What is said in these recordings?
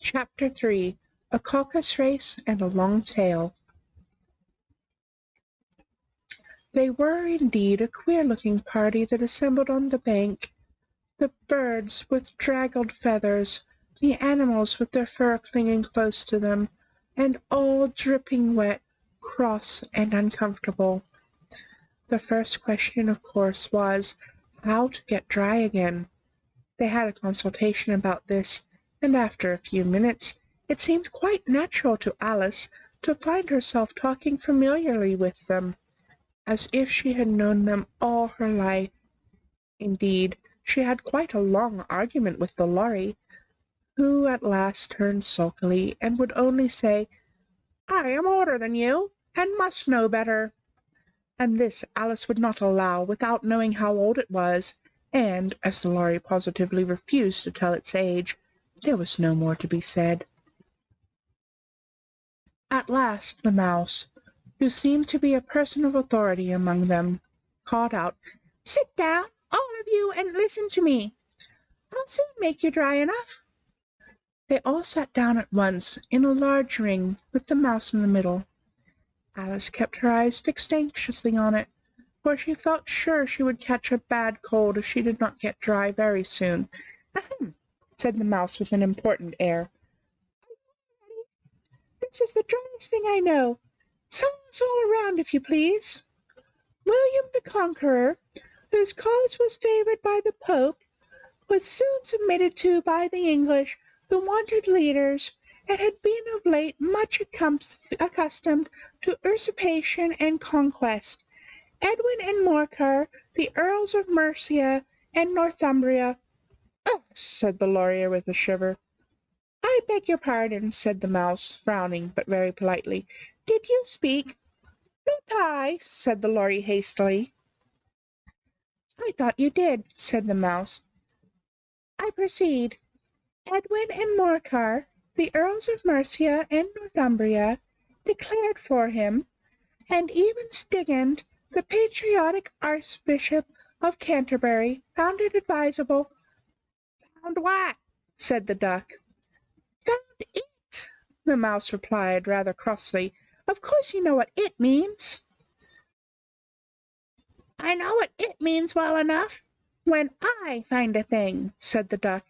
Chapter 3. A Caucus Race and a Long Tail. They were indeed a queer-looking party that assembled on the bank. The birds with draggled feathers, the animals with their fur clinging close to them, and all dripping wet, cross, and uncomfortable. The first question, of course, was how to get dry again. They had a consultation about this, and after a few minutes it seemed quite natural to Alice to find herself talking familiarly with them, as if she had known them all her life. Indeed, she had quite a long argument with the lorry, who at last turned sulkily and would only say, "I am older than you, and must know better." And this Alice would not allow without knowing how old it was, and, as the lorry positively refused to tell its age, there was no more to be said. At last the mouse, who seemed to be a person of authority among them, called out, "Sit down, all of you, and listen to me. I'll soon make you dry enough." They all sat down at once, in a large ring, with the mouse in the middle. Alice kept her eyes fixed anxiously on it, for she felt sure she would catch a bad cold if she did not get dry very soon. "Ahem," said the mouse with an important air. "This is the driest thing I know. Silence all around, if you please. William the Conqueror, whose cause was favored by the Pope, was soon submitted to by the English, who wanted leaders, and had been of late much accustomed to usurpation and conquest. Edwin and Morcar, the Earls of Mercia and Northumbria—" "Oh," said the lawyer with a shiver. "I beg your pardon," said the mouse, frowning, but very politely. "Did you speak?" "Not I," said the lorry hastily. "I thought you did," said the mouse. "I proceed. Edwin and Morcar, the Earls of Mercia and Northumbria, declared for him, and even Stigand, the patriotic Archbishop of Canterbury, found it advisable—" "Found what?" said the duck. "Found it," the mouse replied rather crossly. "Of course you know what it means." "I know what it means well enough. When I find a thing," said the duck,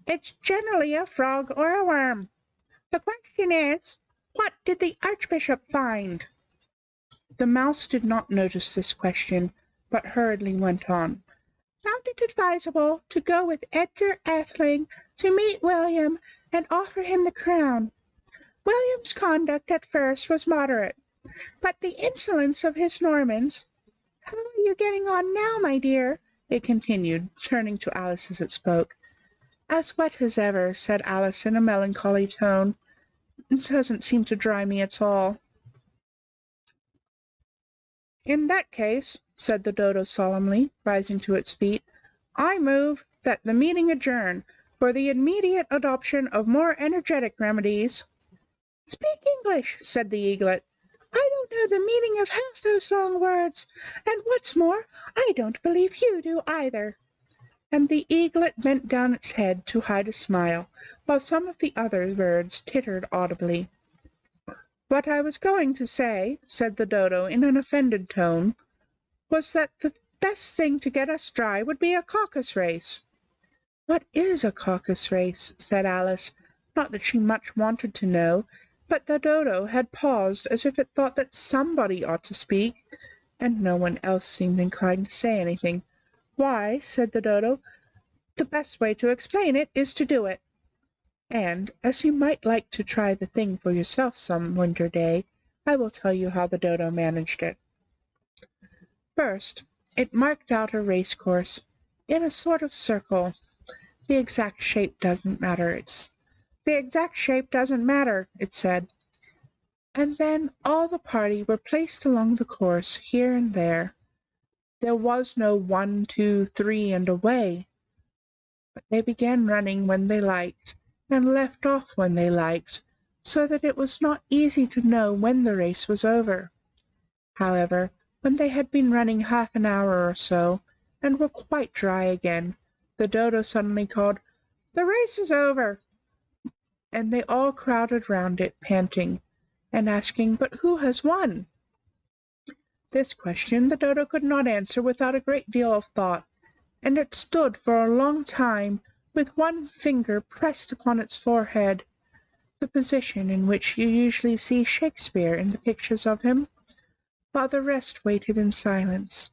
"it's generally a frog or a worm. The question is, what did the Archbishop find?" The mouse did not notice this question, but hurriedly went on. "Found it advisable to go with Edgar Atheling to meet William and offer him the crown. William's conduct at first was moderate, but the insolence of his Normans— How are you getting on now, my dear?" it continued, turning to Alice as it spoke. "As wet as ever," said Alice in a melancholy tone. "It doesn't seem to dry me at all." "In that case," said the dodo solemnly, rising to its feet, "I move that the meeting adjourn, for the immediate adoption of more energetic remedies." "Speak English," said the eaglet. "I don't know the meaning of half those long words, and what's more, I don't believe you do either." And the eaglet bent down its head to hide a smile, while some of the other birds tittered audibly. "What I was going to say," said the dodo in an offended tone, "was that the best thing to get us dry would be a caucus race." "What is a caucus race?" said Alice, not that she much wanted to know, but the dodo had paused as if it thought that somebody ought to speak, and no one else seemed inclined to say anything. "Why," said the dodo, "the best way to explain it is to do it. And, as you might like to try the thing for yourself some winter day, I will tell you how the dodo managed it. First, it marked out a race course, in a sort of circle. The exact shape doesn't matter, it said. And then all the party were placed along the course, here and there. There was no 1, 2, 3, and away. But they began running when they liked, and left off when they liked, so that it was not easy to know when the race was over. However, when they had been running half an hour or so, and were quite dry again, the dodo suddenly called, "The race is over!" and they all crowded round it, panting, and asking, "But who has won?" This question the Dodo could not answer without a great deal of thought, and it stood for a long time with one finger pressed upon its forehead, the position in which you usually see Shakespeare in the pictures of him, while the rest waited in silence.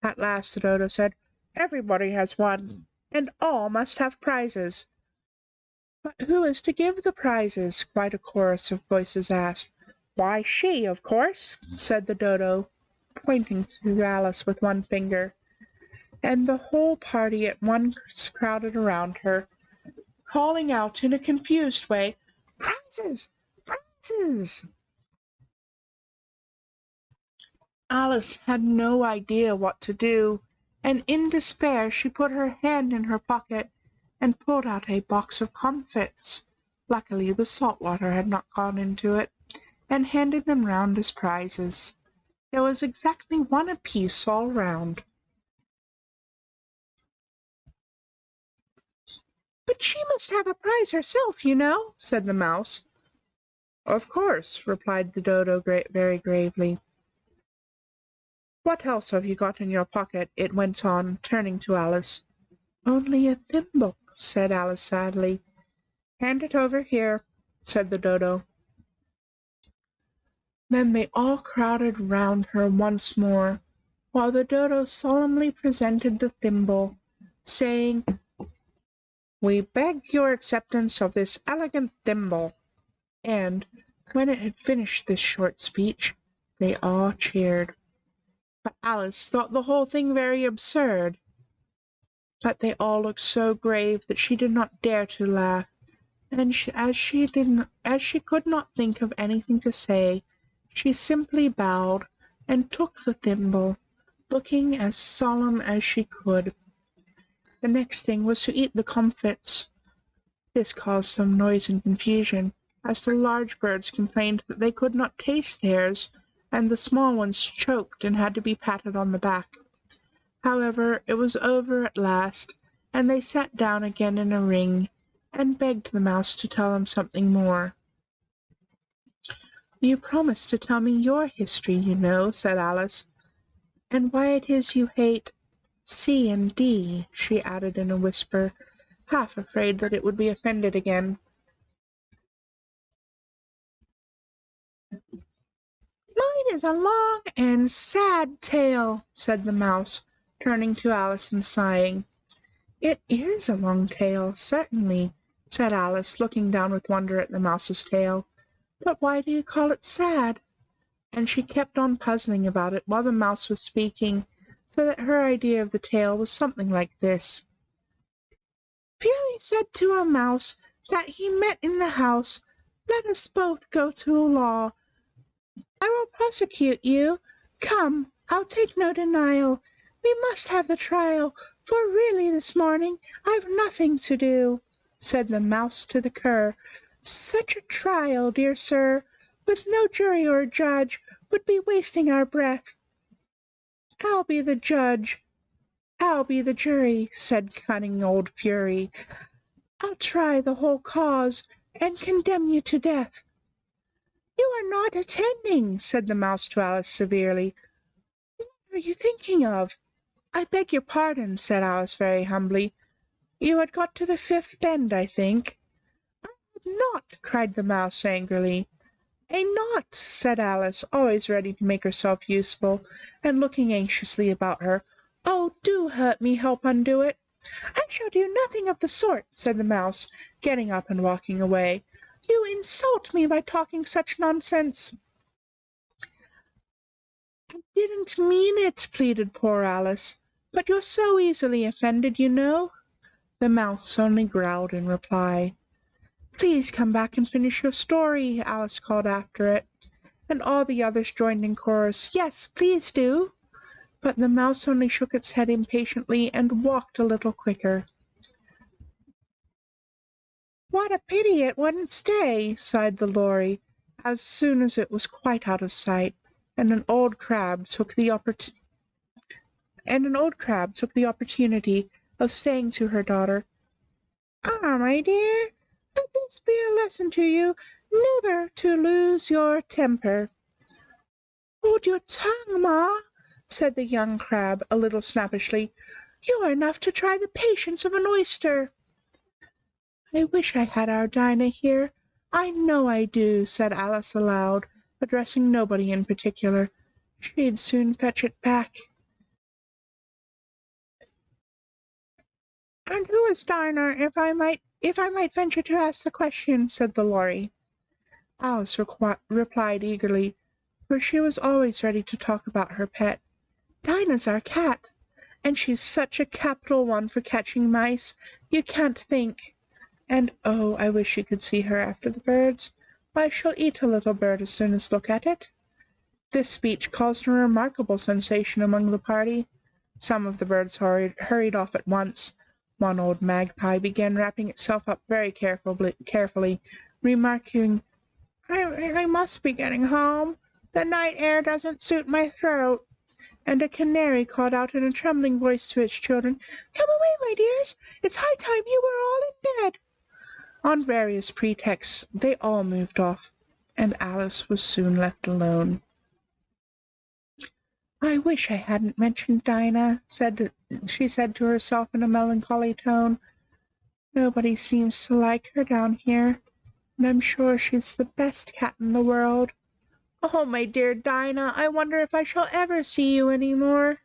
At last the Dodo said, "Everybody has won, and all must have prizes." "But who is to give the prizes?" quite a chorus of voices asked. "Why, she, of course," said the Dodo, pointing to Alice with one finger, and the whole party at once crowded around her, calling out in a confused way, "Prizes! Prizes!" Alice had no idea what to do, and in despair she put her hand in her pocket and pulled out a box of comfits. Luckily the salt water had not gone into it, and handed them round as prizes. There was exactly one apiece all round. "But she must have a prize herself, you know," said the Mouse. "Of course," replied the Dodo very gravely. "What else have you got in your pocket?" it went on, turning to Alice. "Only a thimble," said Alice sadly. "Hand it over here," said the Dodo. Then they all crowded round her once more, while the Dodo solemnly presented the thimble, saying, "We beg your acceptance of this elegant thimble." And, when it had finished this short speech, they all cheered. But Alice thought the whole thing very absurd. But they all looked so grave that she did not dare to laugh, and as she could not think of anything to say, she simply bowed and took the thimble, looking as solemn as she could. The next thing was to eat the comfits. This caused some noise and confusion, as the large birds complained that they could not taste theirs, and the small ones choked and had to be patted on the back. However, it was over at last, and they sat down again in a ring, and begged the Mouse to tell them something more. "You promised to tell me your history, you know," said Alice, "and why it is you hate C and D," she added in a whisper, half afraid that it would be offended again. "Mine is a long and sad tale," said the Mouse, turning to Alice and sighing. "It is a long tale, certainly," said Alice, looking down with wonder at the Mouse's tail. "But why do you call it sad?" And she kept on puzzling about it while the Mouse was speaking, so that her idea of the tale was something like this. "Fury said to a mouse that he met in the house, 'Let us both go to law. I will prosecute you. Come, I'll take no denial. We must have the trial, for really this morning I've nothing to do.' Said the Mouse to the Cur, 'Such a trial, dear sir, with no jury or judge, would be wasting our breath.' 'I'll be the judge, I'll be the jury,' said cunning old Fury. 'I'll try the whole cause, and condemn you to death.' 'You are not attending,' said the Mouse to Alice severely. 'What are you thinking of?' 'I beg your pardon,' said Alice very humbly. 'You had got to the fifth bend, I think.' 'I had not,' cried the Mouse angrily. 'A knot,' said Alice, always ready to make herself useful, and looking anxiously about her. 'Oh, do let me help undo it.' 'I shall do nothing of the sort,' said the Mouse, getting up and walking away. 'You insult me by talking such nonsense.' 'I didn't mean it,' pleaded poor Alice. 'But you're so easily offended, you know.' The Mouse only growled in reply. 'Please come back and finish your story,' Alice called after it, and all the others joined in chorus, 'Yes, please do.' But the Mouse only shook its head impatiently and walked a little quicker. 'What a pity it wouldn't stay,' sighed the Lory, as soon as it was quite out of sight, and an old crab took the opportunity of saying to her daughter, 'Ah, my dear, Let this be a lesson to you, never to lose your temper. Hold your tongue, Ma, said the young crab a little snappishly. You are enough to try the patience of an oyster. I wish I had our Dinah here. I know I do, said Alice aloud, addressing nobody in particular. She'd soon fetch it back. And who is Dinah, if I might venture to ask the question, said the Lory. Alice replied eagerly, for she was always ready to talk about her pet. Dinah's our cat, and she's such a capital one for catching mice, you can't think. And oh, I wish you could see her after the birds. Why, she'll eat a little bird as soon as look at it. This speech caused a remarkable sensation among the party. Some of the birds hurried off at once. One old magpie began wrapping itself up very carefully, remarking, I must be getting home. The night air doesn't suit my throat. And a canary called out in a trembling voice to its children, Come away, my dears. It's high time you were all in bed. On various pretexts they all moved off, and Alice was soon left alone. I wish I hadn't mentioned Dinah, she said to herself in a melancholy tone. Nobody seems to like her down here, and I'm sure she's the best cat in the world. Oh, my dear Dinah, I wonder if I shall ever see you any more.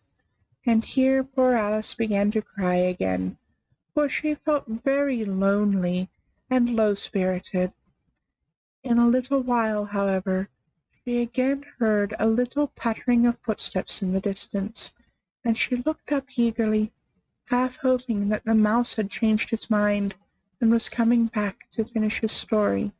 And here poor Alice began to cry again, for she felt very lonely and low-spirited. In a little while, however, she again heard a little pattering of footsteps in the distance, and she looked up eagerly, half hoping that the mouse had changed his mind and was coming back to finish his story.